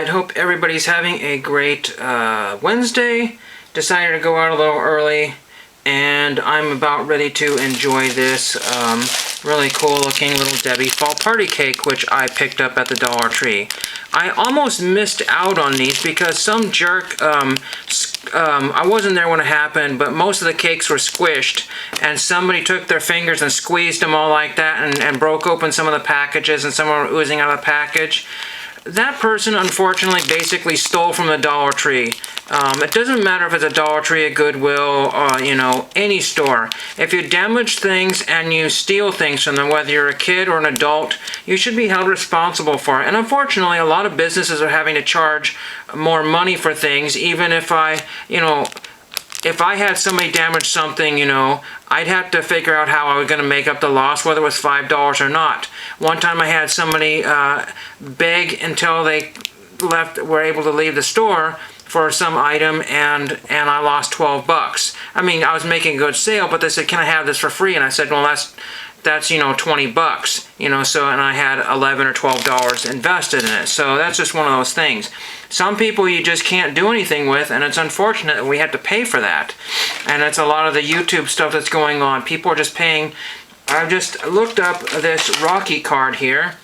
Alright, hope everybody's having a great Wednesday. Decided to go out a little early, and I'm about ready to enjoy this really cool looking Little Debbie fall party cake, which I picked up at the Dollar Tree. I almost missed out on these because some jerk, I wasn't there when it happened, but most of the cakes were squished, and somebody took their fingers and squeezed them all like that and broke open some of the packages, and some were oozing out of the package. That person, unfortunately, basically stole from the Dollar Tree. It doesn't matter if it's a Dollar Tree, a Goodwill, any store. If you damage things and you steal things from them, whether you're a kid or an adult, you should be held responsible for it. And unfortunately, a lot of businesses are having to charge more money for things, even if if I had somebody damage something, I'd have to figure out how I was going to make up the loss, whether it was $5 or not. One time I had somebody beg until they were able to leave the store for some item, and I lost 12 bucks. I mean, I was making a good sale, but they said, "Can I have this for free?" And I said, "Well, that's 20 bucks, so," and I had $11 or $12 invested in it. So that's just one of those things. Some people you just can't do anything with, and it's unfortunate that we have to pay for that. And it's a lot of the YouTube stuff that's going on. People are just paying. I've just looked up this Rocky card here.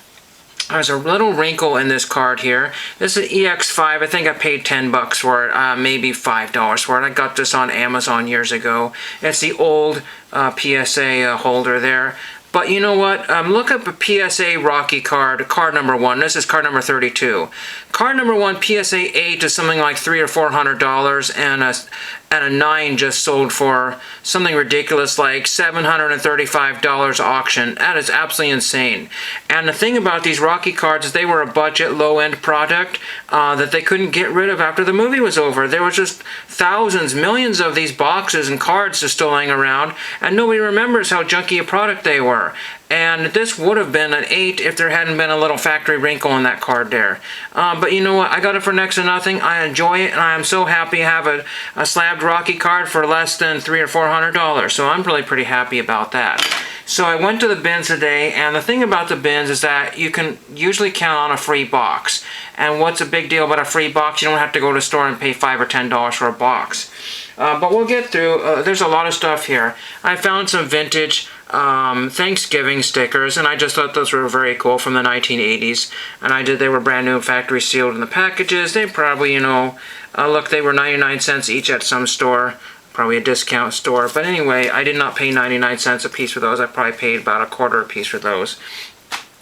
There's a little wrinkle in this card here. This is EX5. I think I paid 10 bucks for it, maybe $5 for it. I got this on Amazon years ago. It's the old PSA holder there. But you know what? Look up a PSA Rocky card number 1. This is card number 32. Card number 1, PSA 8, is something like $300 or $400, and a 9 just sold for something ridiculous like $735 auction. That is absolutely insane. And the thing about these Rocky cards is they were a budget, low-end product that they couldn't get rid of after the movie was over. There was just thousands, millions of these boxes and cards just still laying around, and nobody remembers how junky a product they were. And this would have been an 8 if there hadn't been a little factory wrinkle on that card there. But you know what? I got it for next to nothing. I enjoy it, and I am so happy to have a slabbed Rocky card for less than $300 or $400. So I'm really pretty happy about that. So I went to the bins today, and the thing about the bins is that you can usually count on a free box. And what's a big deal about a free box? You don't have to go to the store and pay $5 or $10 for a box. But we'll get through. There's a lot of stuff here. I found some vintage Thanksgiving stickers, and I just thought those were very cool from the 1980s. And they were brand new, factory sealed in the packages. They probably, look, they were 99 cents each at some store. Probably a discount store. But anyway, I did not pay 99 cents a piece for those. I probably paid about a quarter a piece for those.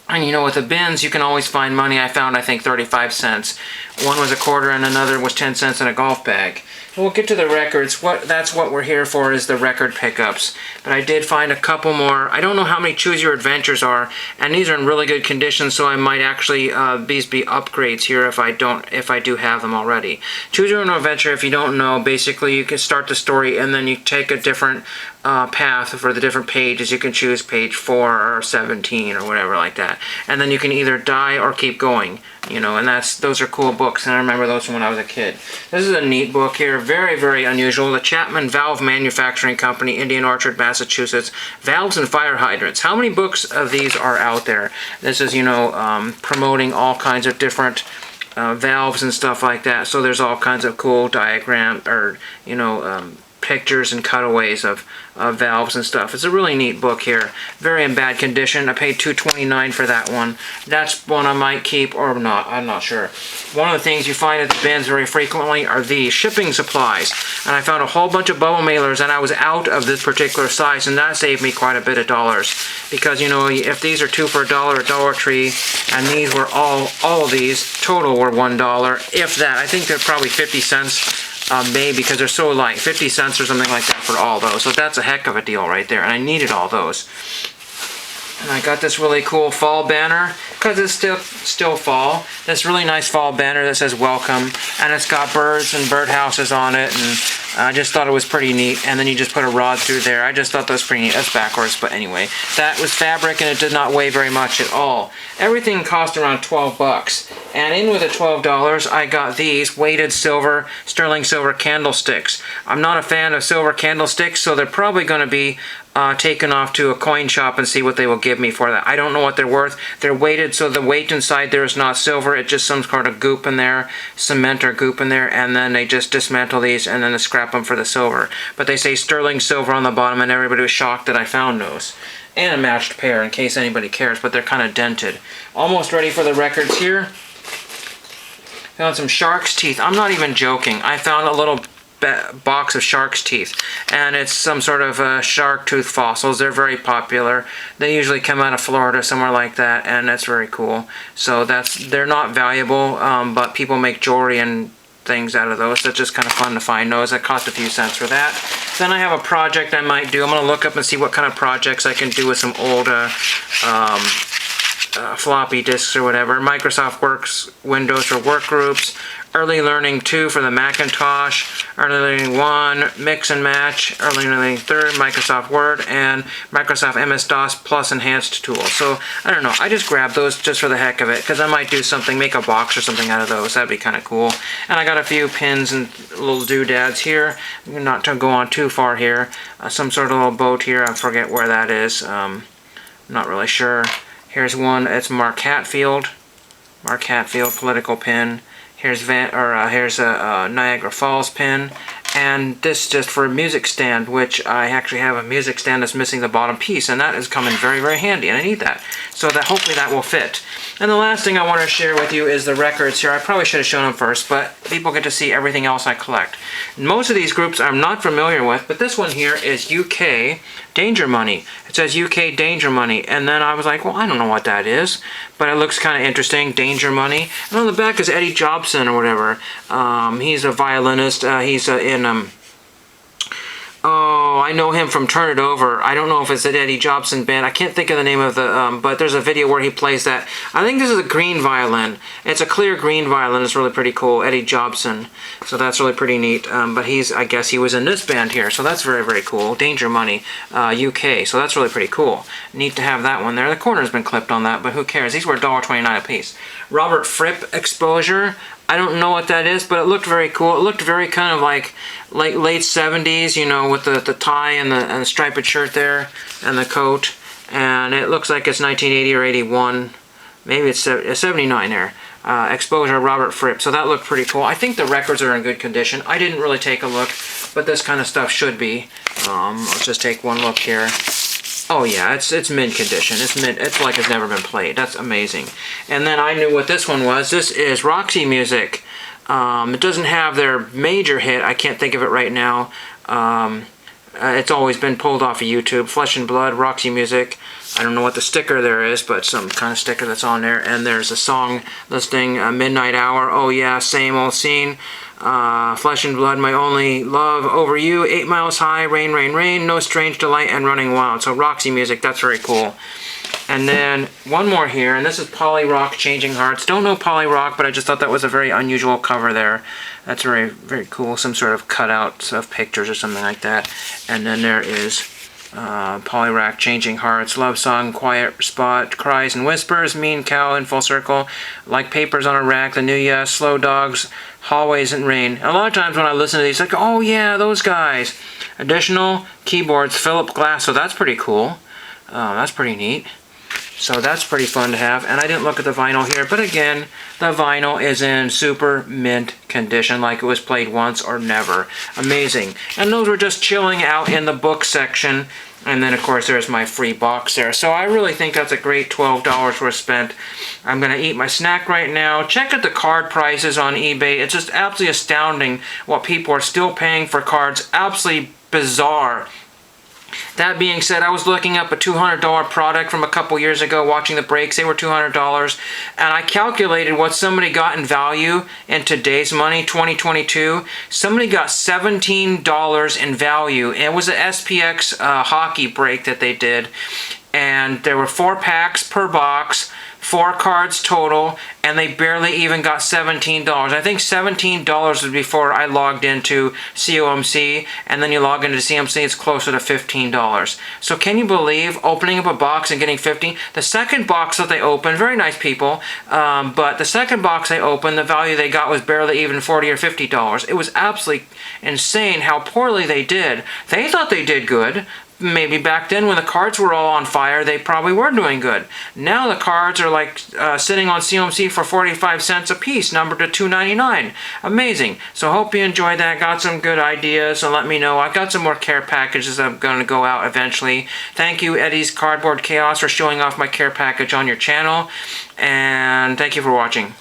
And with the bins, you can always find money. I found, I think, 35 cents. One was a quarter and another was 10 cents in a golf bag. We'll get to the records. That's what we're here for, is the record pickups. But I did find a couple more. I don't know how many Choose Your Adventures are, and these are in really good condition, so I might actually these be upgrades here if I do have them already. Choose Your Own Adventure, if you don't know, basically you can start the story and then you take a different path for the different pages. You can choose page 4 or 17 or whatever like that, and then you can either die or keep going. And those are cool books, and I remember those from when I was a kid. This is a neat book here, very, very unusual. The Chapman Valve Manufacturing Company, Indian Orchard, Massachusetts. Valves and Fire Hydrants. How many books of these are out there? This is, promoting all kinds of different valves and stuff like that. So there's all kinds of cool diagrams, or, pictures and cutaways of valves and stuff. It's a really neat book here. Very in bad condition. I paid $2.29 for that one. That's one I might keep or not. I'm not sure. One of the things you find at the bins very frequently are the shipping supplies. And I found a whole bunch of bubble mailers, and I was out of this particular size, and that saved me quite a bit of dollars. Because, if these are 2 for $1 at Dollar Tree, and these were all of these total were $1, if that. I think they're probably 50 cents. Maybe, because they're so light, 50 cents or something like that for all those. So that's a heck of a deal right there, and I needed all those. And I got this really cool fall banner, because it's still fall. This really nice fall banner that says welcome, and it's got birds and birdhouses on it, and I just thought it was pretty neat. And then you just put a rod through there. I just thought that was pretty neat. That's backwards, but anyway. That was fabric, and it did not weigh very much at all. Everything cost around 12 bucks. And in with the $12, I got these weighted silver, sterling silver candlesticks. I'm not a fan of silver candlesticks, so they're probably going to be taken off to a coin shop and see what they will give me for that. I don't know what they're worth. They're weighted, so the weight inside there is not silver. It's just some sort of goop in there, cement or goop in there, and then they just dismantle these and then they scrap them for the silver. But they say sterling silver on the bottom, and everybody was shocked that I found those. And a matched pair in case anybody cares, but they're kind of dented. Almost ready for the records here. Found some shark's teeth. I'm not even joking. I found a little box of shark's teeth, and it's some sort of shark tooth fossils. They're very popular. They usually come out of Florida, somewhere like that, and that's very cool. So they're not valuable, but people make jewelry and things out of those. That's just kind of fun to find those. That cost a few cents for that. Then I have a project I might do. I'm going to look up and see what kind of projects I can do with some old floppy disks or whatever. Microsoft Works Windows for work groups. Early Learning 2 for the Macintosh, Early Learning 1, Mix and Match, Early Learning 3, Microsoft Word, and Microsoft MS-DOS Plus Enhanced Tools. So, I don't know, I just grabbed those just for the heck of it, because I might do something, make a box or something out of those. That'd be kind of cool. And I got a few pins and little doodads here, not to go on too far here. Some sort of little boat here, I forget where that is. Not really sure. Here's one, it's Mark Hatfield political pin. Here's a Niagara Falls pin, and this just for a music stand, which I actually have a music stand that's missing the bottom piece, and that is coming very, very handy, and I need that. So that hopefully that will fit. And the last thing I want to share with you is the records here. I probably should have shown them first, but people get to see everything else I collect. Most of these groups I'm not familiar with, but this one here is UK Danger Money. It says UK Danger Money, and then I was like, well, I don't know what that is, but it looks kind of interesting, Danger Money. And on the back is Eddie Jobson or whatever. He's a violinist. He's in oh, I know him from Turn It Over. I don't know if it's an Eddie Jobson band. I can't think of the name of the, but there's a video where he plays that. I think this is a green violin. It's a clear green violin. It's really pretty cool. Eddie Jobson. So that's really pretty neat. But I guess he was in this band here. So that's very, very cool. Danger Money, UK. So that's really pretty cool. Neat to have that one there. The corner's been clipped on that, but who cares? These were $1.29 a piece. Robert Fripp Exposure. I don't know what that is, but it looked very cool. It looked very kind of like late 70s, you know, with the tie and the striped shirt there and the coat. And it looks like it's 1980 or 81. Maybe it's 79 there. Exposure Robert Fripp. So that looked pretty cool. I think the records are in good condition. I didn't really take a look, but this kind of stuff should be. Let's just take one look here. Oh yeah, it's mint condition. It's mint. It's like it's never been played. That's amazing. And then I knew what this one was. This is Roxy Music. It doesn't have their major hit. I can't think of it right now. It's always been pulled off of YouTube. Flesh and Blood, Roxy Music. I don't know what the sticker there is, but some kind of sticker that's on there. And there's a song listing, Midnight Hour. Oh yeah, same old scene. Flesh and Blood, My Only Love, Over You, 8 Miles High, Rain, Rain, Rain, No Strange Delight, and Running Wild. So Roxy Music, that's very cool. And then one more here, and this is Polly Rock, Changing Hearts. Don't know Polly Rock, but I just thought that was a very unusual cover there. That's very, very cool. Some sort of cutouts of pictures or something like that. And then there is Polly Rock, Changing Hearts, Love Song, Quiet Spot, Cries and Whispers, Mean Cow in Full Circle, Like Papers on a Rack, The New Yes, Slow Dogs, Hallways and Rain. And a lot of times when I listen to these, like, oh yeah, those guys. Additional keyboards, Philip Glass. So that's pretty cool. That's pretty neat. So that's pretty fun to have. And I didn't look at the vinyl here, but again, the vinyl is in super mint condition, like it was played once or never. Amazing. And those were just chilling out in the book section. And then, of course, there's my free box there. So I really think that's a great $12 worth spent. I'm going to eat my snack right now. Check out the card prices on eBay. It's just absolutely astounding what people are still paying for cards. Absolutely bizarre. That being said, I was looking up a $200 product from a couple years ago, watching the breaks. They were $200. And I calculated what somebody got in value in today's money, 2022. Somebody got $17 in value. And it was an SPX hockey break that they did. And there were 4 packs per box, 4 cards total, and they barely even got $17. I think $17 was before I logged into COMC, and then you log into CMC, it's closer to $15. So can you believe opening up a box and getting 15? The second box that they opened, very nice people, but the second box they opened, the value they got was barely even $40 or $50. It was absolutely insane how poorly they did. They thought they did good. Maybe back then when the cards were all on fire, they probably were doing good. Now the cards are like sitting on COMC for 45 cents a piece, numbered to $2.99. Amazing. So hope you enjoyed that. Got some good ideas, so let me know. I've got some more care packages that I'm going to go out eventually. Thank you, Eddie's Cardboard Chaos, for showing off my care package on your channel. And thank you for watching.